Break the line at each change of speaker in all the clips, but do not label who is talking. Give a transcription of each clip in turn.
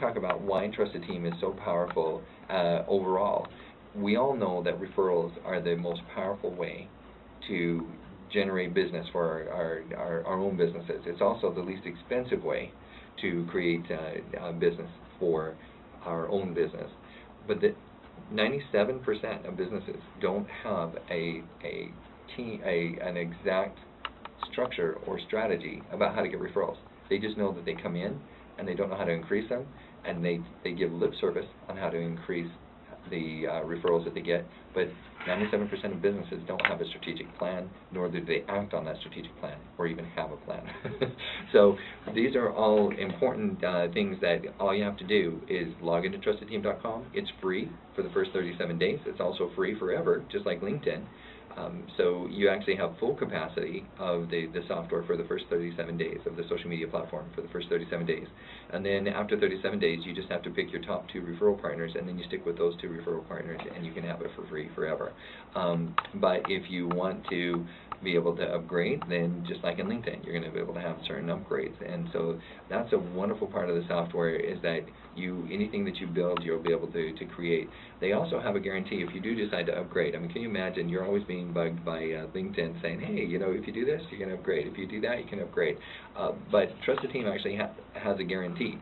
talk about why Trusted Team is so powerful overall. We all know that referrals are the most powerful way to generate business for our own businesses. It's also the least expensive way to create business for our own business. But 97% of businesses don't have an exact structure or strategy about how to get referrals. They just know that they come in and they don't know how to increase them, and they give lip service on how to increase the referrals that they get, but 97% of businesses don't have a strategic plan, nor do they act on that strategic plan, or even have a plan. So these are all important things that all you have to do is log into trustedteam.com. It's free for the first 37 days. It's also free forever, just like LinkedIn. So you actually have full capacity of the software for the first 37 days of the social media platform for the first 37 days. And then after 37 days, you just have to pick your top 2 referral partners, and then you stick with those 2 referral partners, and you can have it for free forever. But if you want to be able to upgrade, then just like in LinkedIn, you're going to be able to have certain upgrades. And so that's a wonderful part of the software, is that anything that you build, you'll be able to create. They also have a guarantee if you do decide to upgrade. I mean, can you imagine, you're always being bugged by LinkedIn saying, hey, if you do this, you're going to upgrade. If you do that, you can upgrade. But Trusted Team actually has a guarantee.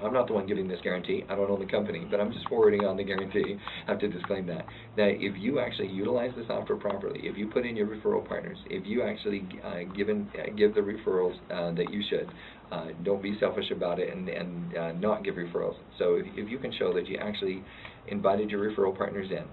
I'm not the one giving this guarantee. I don't own the company, but I'm just forwarding on the guarantee. I have to disclaim that if you actually utilize the software properly, if you put in your referral partners, if you actually give the referrals that you should, don't be selfish about it and not give referrals. So if you can show that you actually invited your referral partners in,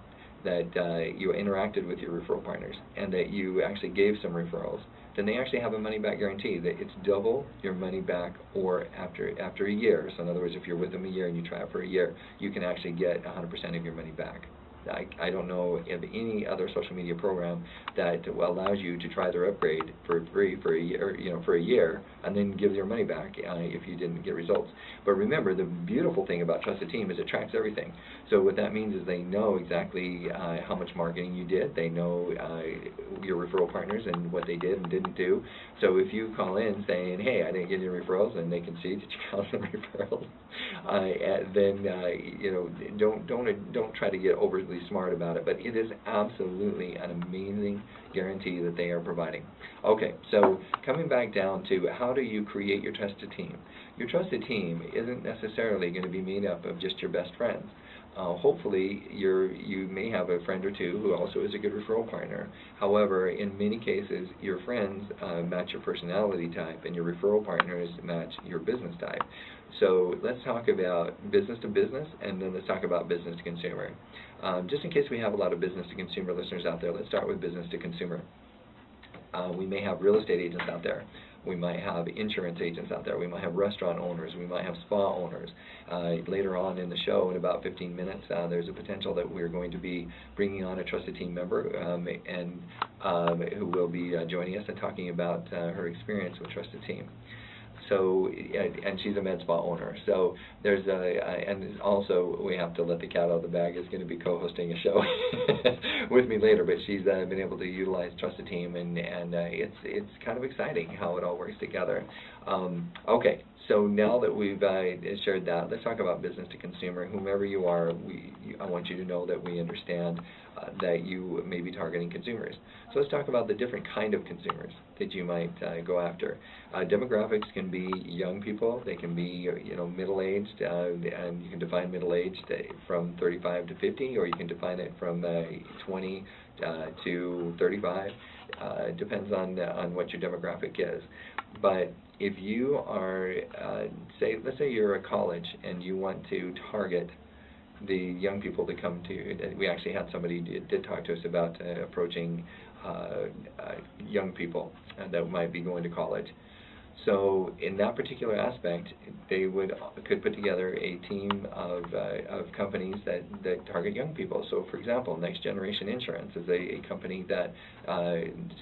that you interacted with your referral partners, and that you actually gave some referrals, then they actually have a money-back guarantee that it's double your money back, or after a year. So in other words, if you're with them a year and you try it for a year, you can actually get 100% of your money back. I don't know of any other social media program that allows you to try their upgrade for free for a year, and then give your money back if you didn't get results. But remember, the beautiful thing about Trusted Team is it tracks everything. So what that means is they know exactly how much marketing you did. They know your referral partners and what they did and didn't do. So if you call in saying, hey, I didn't get any referrals, and they can see that you got some referrals, then don't try to get overly smart about it, but it is absolutely an amazing guarantee that they are providing. Okay, so coming back down to how do you create your trusted team? Your trusted team isn't necessarily going to be made up of just your best friends. Hopefully, you may have a friend or two who also is a good referral partner. However, in many cases, your friends match your personality type, and your referral partners match your business type. So let's talk about business to business, and then let's talk about business to consumer. Just in case we have a lot of business to consumer listeners out there, let's start with business to consumer. We may have real estate agents out there. We might have insurance agents out there. We might have restaurant owners. We might have spa owners. Later on in the show, in about 15 minutes, there's a potential that we're going to be bringing on a Trusted Team member who will be joining us and talking about her experience with Trusted Team. So, and she's a med spa owner. So there's and also we have to let the cat out of the bag is going to be co-hosting a show with me later. But she's been able to utilize Trusted Team, and it's kind of exciting how it all works together. Okay, so now that we've shared that, let's talk about business to consumer. Whomever you are, I want you to know that we understand that you may be targeting consumers. So let's talk about the different kind of consumers that you might go after. Demographics can be young people. They can be middle-aged, and you can define middle-aged from 35 to 50, or you can define it from 20 to 35. Depends on what your demographic is. But if you are, let's say you're a college and you want to target the young people to come to, we actually had somebody did talk to us about approaching young people that might be going to college. So in that particular aspect, they could put together a team of companies that target young people. So for example, Next Generation Insurance is a company that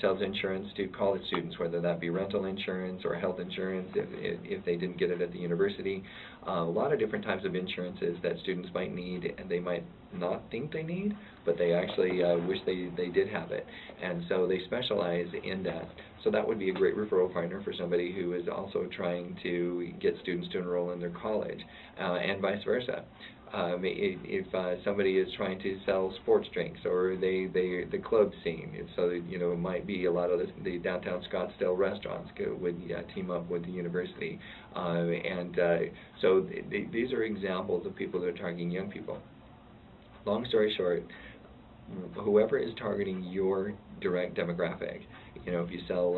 sells insurance to college students, whether that be rental insurance or health insurance if they didn't get it at the university. A lot of different types of insurances that students might need and they might not think they need, but they actually wish they did have it. And so they specialize in that. So that would be a great referral partner for somebody who is also trying to get students to enroll in their college, and vice versa. If somebody is trying to sell sports drinks, or the club scene, so it might be a lot of the downtown Scottsdale restaurants would team up with the university, so these are examples of people that are targeting young people. Long story short, whoever is targeting your direct demographic, if you sell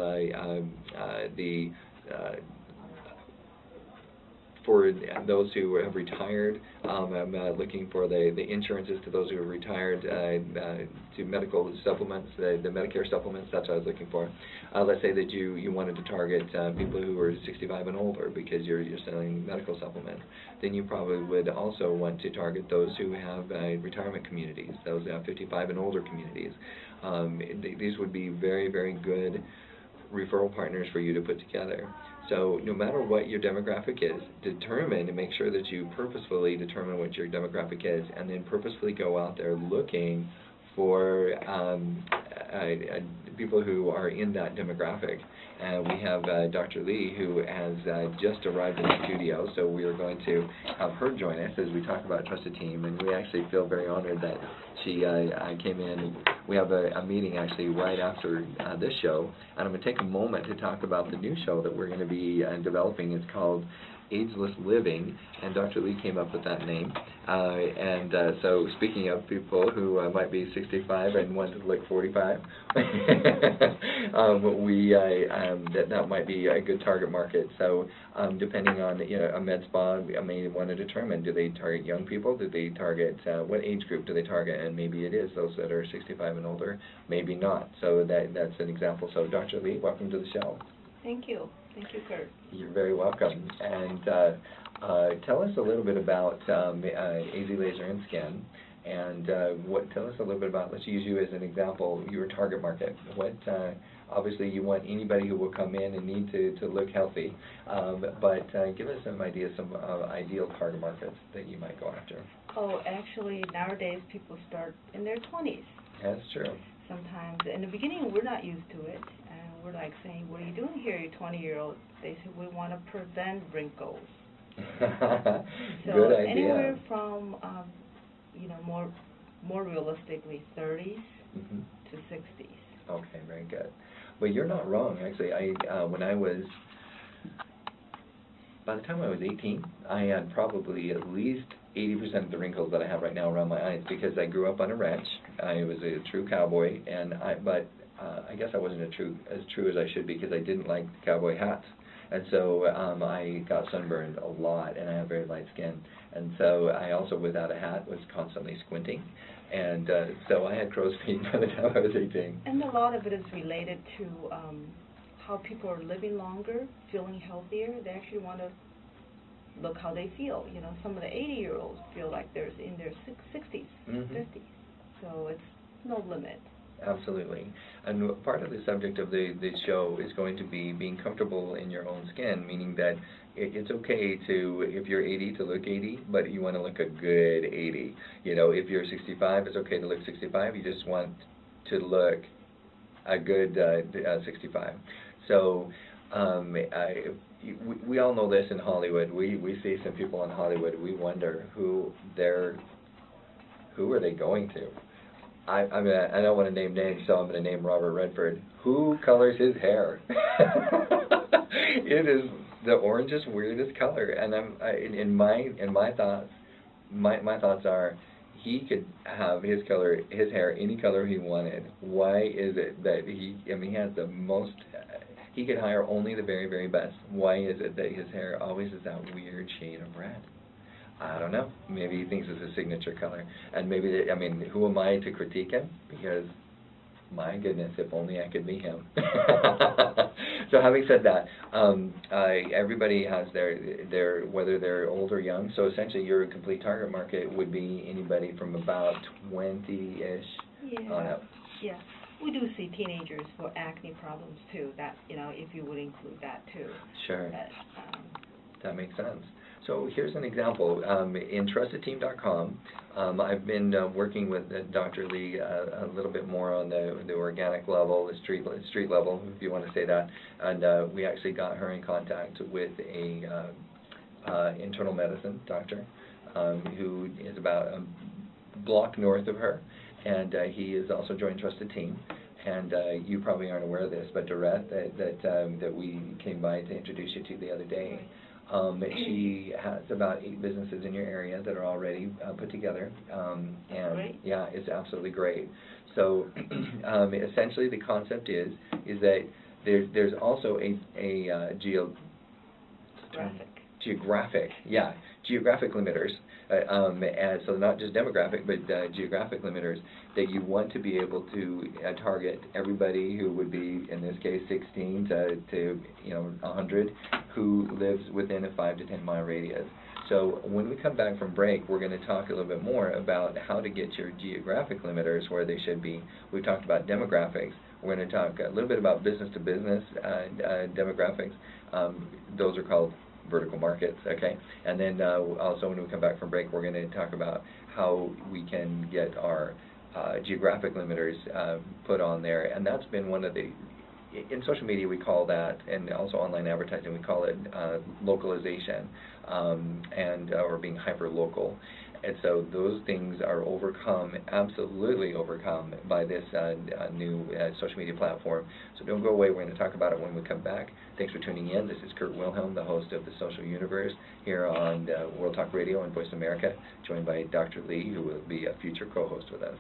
for those who have retired, I'm looking for the insurances to those who have retired, to medical supplements, the Medicare supplements. That's what I was looking for. Let's say that you wanted to target people who are 65 and older because you're selling medical supplements. Then you probably would also want to target those who have retirement communities, those 55 and older communities. These would be very, very good referral partners for you to put together. So no matter what your demographic is, determine and make sure that you purposefully determine what your demographic is, and then purposefully go out there looking for people who are in that demographic. We have Dr. Lee, who has just arrived in the studio, so we are going to have her join us as we talk about Trusted Team, and we actually feel very honored that she came in. We have a meeting actually right after this show, and I'm going to take a moment to talk about the new show that we're going to be developing. It's called Ageless Living, and Dr. Lee came up with that name. So speaking of people who might be 65 and want to look 45, that might be a good target market. So depending on a med spa, I may want to determine, do they target young people? Do they target what age group do they target? And maybe it is those that are 65 and older, maybe not. So that's an example. So Dr. Lee, welcome to the show.
Thank you. Thank you, Kurt.
You're very welcome. And tell us a little bit about AZ Laser and Skin, and tell us a little bit about, let's use you as an example, your target market. Obviously you want anybody who will come in and need to look healthy, but give us some ideas, some ideal target markets that you might go after.
Oh, actually, nowadays people start in their 20s.
That's true.
Sometimes. In the beginning, we're not used to it. We're like saying, what are you doing here, you 20-year-old? They said, we want to prevent wrinkles. So
good idea.
Anywhere from, more realistically, 30s to 60s.
Okay, very good. Well, you're not wrong, actually. By the time I was 18, I had probably at least 80% of the wrinkles that I have right now around my eyes, because I grew up on a ranch. I was a true cowboy, but I guess I wasn't as true as I should be, because I didn't like cowboy hats. And so I got sunburned a lot, and I have very light skin. And so I also, without a hat, was constantly squinting. And so I had crow's feet by the time I was 18.
And a lot of it is related to how people are living longer, feeling healthier. They actually want to look how they feel. Some of the 80-year-olds feel like they're in their 60s, 50s. So it's no limit.
Absolutely. And part of the subject of the show is going to be being comfortable in your own skin, meaning that it's okay to, if you're 80, to look 80, but you want to look a good 80. If you're 65, it's okay to look 65. You just want to look a good 65. So we all know this in Hollywood. We see some people in Hollywood. We wonder who are they going to? I don't want to name names, so I'm going to name Robert Redford. Who colors his hair? It is the orangest, weirdest color. And in my thoughts, my thoughts are, he could have his hair any color he wanted. Why is it that he has the most? He could hire only the very, very best. Why is it that his hair always is that weird shade of red? I don't know. Maybe he thinks it's a signature color. And maybe, who am I to critique him? Because, my goodness, if only I could be him. So having said that, everybody has their, whether they're old or young, so essentially your complete target market would be anybody from about 20-ish on up.
Yeah. We do see teenagers for acne problems too, that, if you would include that too.
Sure.
But,
that makes sense. So here's an example. In trustedteam.com, I've been working with Dr. Lee a little bit more on the organic level, the street level, if you want to say that. And we actually got her in contact with a internal medicine doctor who is about a block north of her, and he is also joined Trusted Team. And you probably aren't aware of this, but Dorette, that we came by to introduce you to the other day, she has about 8 businesses in your area that are already put together, and
great.
yeah, it's absolutely great. So essentially, the concept is that there's also a geographic limiters, and so not just demographic, but geographic limiters, that you want to be able to target everybody who would be, in this case, 16 to 100, who lives within a 5 to 10 mile radius. So when we come back from break, we're going to talk a little bit more about how to get your geographic limiters where they should be. We've talked about demographics. We're going to talk a little bit about business-to-business demographics. Those are called vertical markets, okay? And then also when we come back from break, we're going to talk about how we can get our geographic limiters put on there. And that's been one of the, in social media we call that, and also online advertising, we call it localization, or being hyper-local. And so those things are absolutely overcome by this new social media platform. So don't go away. We're going to talk about it when we come back. Thanks for tuning in. This is Kurt Wilhelm, the host of The Social Universe, here on World Talk Radio and Voice America, joined by Dr. Lee, who will be a future co-host with us.